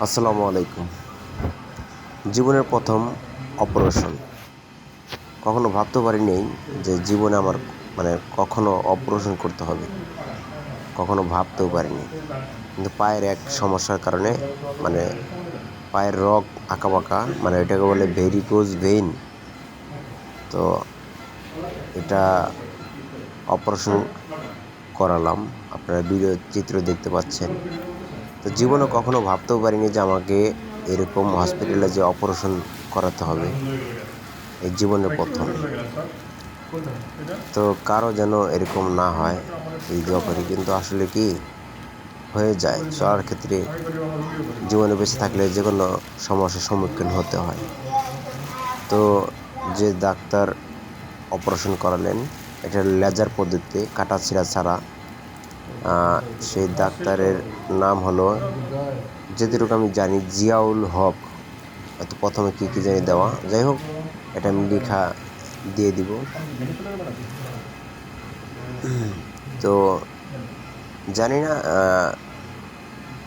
আসসালামু আলাইকুম। জীবনের প্রথম অপারেশন। কখনো ভাবতে পারিনি যে জীবনে আমার কখনো অপারেশন করতে হবে। কখনো ভাবতেও পারিনি। কিন্তু পায়ের এক সমস্যার কারণে মানে পায়ের রগ আঁকাবাঁকা, এটাকে বলে ভেরিকোজ ভেইন। তো এটা অপারেশন করালাম। আপনারা ভিডিও চিত্র দেখতে পাচ্ছেন। তো জীবনে কখনো ভাবতেও পারিনি যে আমাকে এরকম হসপিটালে যে অপারেশন করাতে হবে। এই জীবনের প্রথম। তো কারো যেন এরকম না হয় এই দোয়া করি। কিন্তু আসলে কি হয়ে যায়, চলার ক্ষেত্রে জীবনে বেঁচে থাকলে যে কোনো সমস্যার সম্মুখীন হতে হয়। তো যে ডাক্তার অপারেশন করালেন, এটা লেজার পদ্ধতিতে কাটাছিঁড়া ছাড়া। সেই ডাক্তারের নাম হলো, যেটুকু আমি জানি, জিয়াউল হক। হয়তো প্রথমে কী জানি দেওয়া, যাই হোক এটা আমি লেখা দিয়ে দিব। তো জানি না,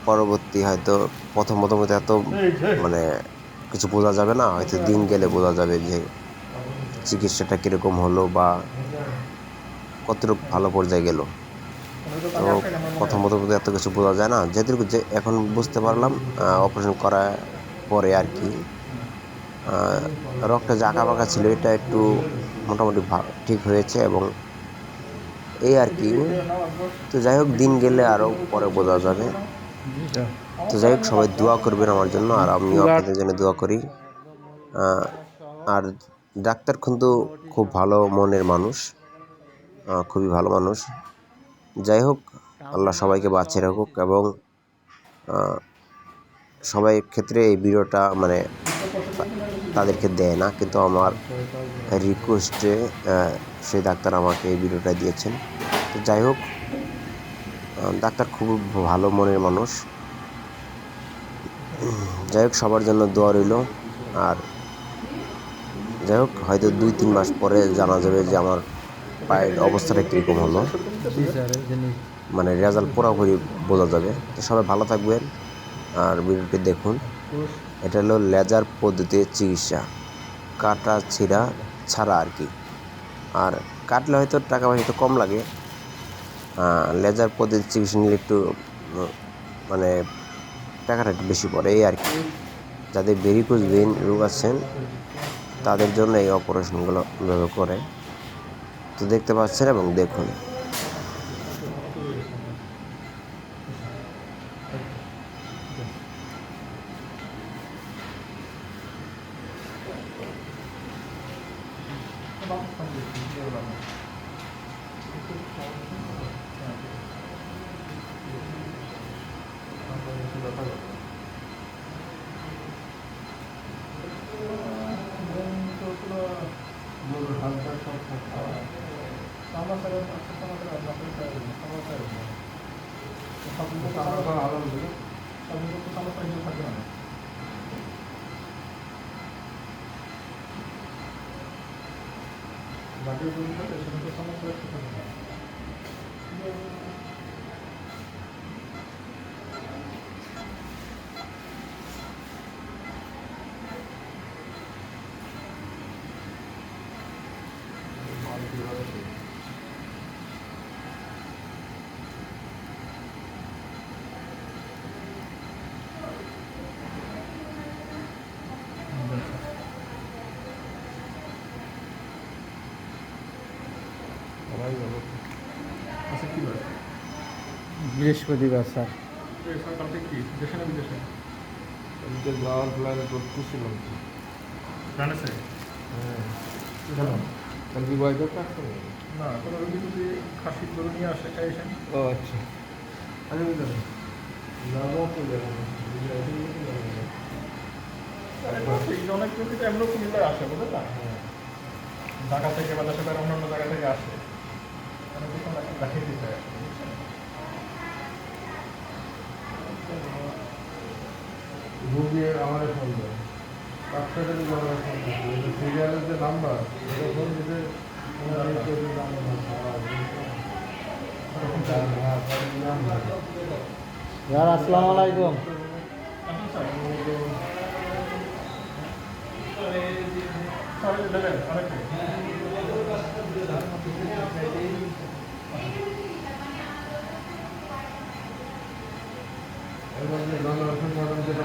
পরবর্তী হয়তো প্রথম এত মানে কিছু বোঝা যাবে না, হয়তো দিন গেলে বোঝা যাবে যে চিকিৎসাটা কীরকম হলো বা কতটুকু ভালো পর্যায়ে গেল। তো প্রথম এত কিছু বোঝা যায় না, যেটুকু যে এখন বুঝতে পারলাম অপারেশন করার পরে আর কি, রগটা যে আঁকাবাঁকা ছিল এটা একটু মোটামুটি ঠিক হয়েছে এবং এই আর কি। তো যাই হোক, দিন গেলে আরও পরে বোঝা যাবে। তো যাই হোক, সবাই দোয়া করবেন আমার জন্য, আর আমিও আপনাদের জন্য দোয়া করি। আর ডাক্তার কিন্তু খুব ভালো মনের মানুষ, খুবই ভালো মানুষ। যাই হোক, আল্লাহ সবাইকে বাঁচিয়ে রাখুক এবং সবাই ক্ষেত্রে এই ভিডিওটা তাদেরকে দেয় না, কিন্তু আমার রিকোয়েস্টে সেই ডাক্তার আমাকে এই ভিডিওটা দিয়েছেন। তো যাই হোক, ডাক্তার খুব ভালো মনের মানুষ। যাই হোক, সবার জন্য দোয়া রইল। আর যাই হোক, হয়তো 2-3 মাস পরে জানা যাবে যে আমার পায়ের অবস্থাটা কীরকম হলো। রেজাল্ট পুরোপুরি বোঝা যাবে। তো সবাই ভালো থাকবেন আর ভিডিওটি দেখুন। এটা হলো লেজার পদ্ধতির চিকিৎসা, কাটা ছিঁড়া ছাড়া আর কি। আর কাটলে হয়তো টাকা পয়সা একটু কম লাগে। লেজার পদ্ধতির চিকিৎসা নিলে একটু টাকাটা একটু বেশি পড়ে, এই আর কি। যাদের ভেরিকোজ ভেইন রোগ আছেন তাদের জন্য এই অপারেশনগুলো এভাবে করে। তো দেখতে পাচ্ছেন এবং দেখুন। বৃহস্পতিবার স্যার। যাওয়ার প্ল্যান করতেছিলাম তো। হ্যাঁ, কালকে বাইরে থাকতে না, কোনো রোগী যদি খাসির গরু নিয়ে আসে খাইয়েছেন। ও আচ্ছা, আমি বুঝলাম যাবো তো যাবো অনেক রোগী তো এমন কুমিল্লায় আসে, বুঝলে না? ঢাকা থেকে বা দেশের বাইরে অন্যান্য জায়গা থেকে আসে, অনেক কিছু দেখিয়ে দিতে হয়। রুগী আমার ফোন দেয়, ডাক্তারের আমার ফোন দিচ্ছে, সিরিয়ালের যে নাম্বার এটা ফোন দিতে স্যার আসসালামু আলাইকুম। সবাই দেবেন অনেকে। এবার যে গণরক্ষক ম্যাডাম যেটা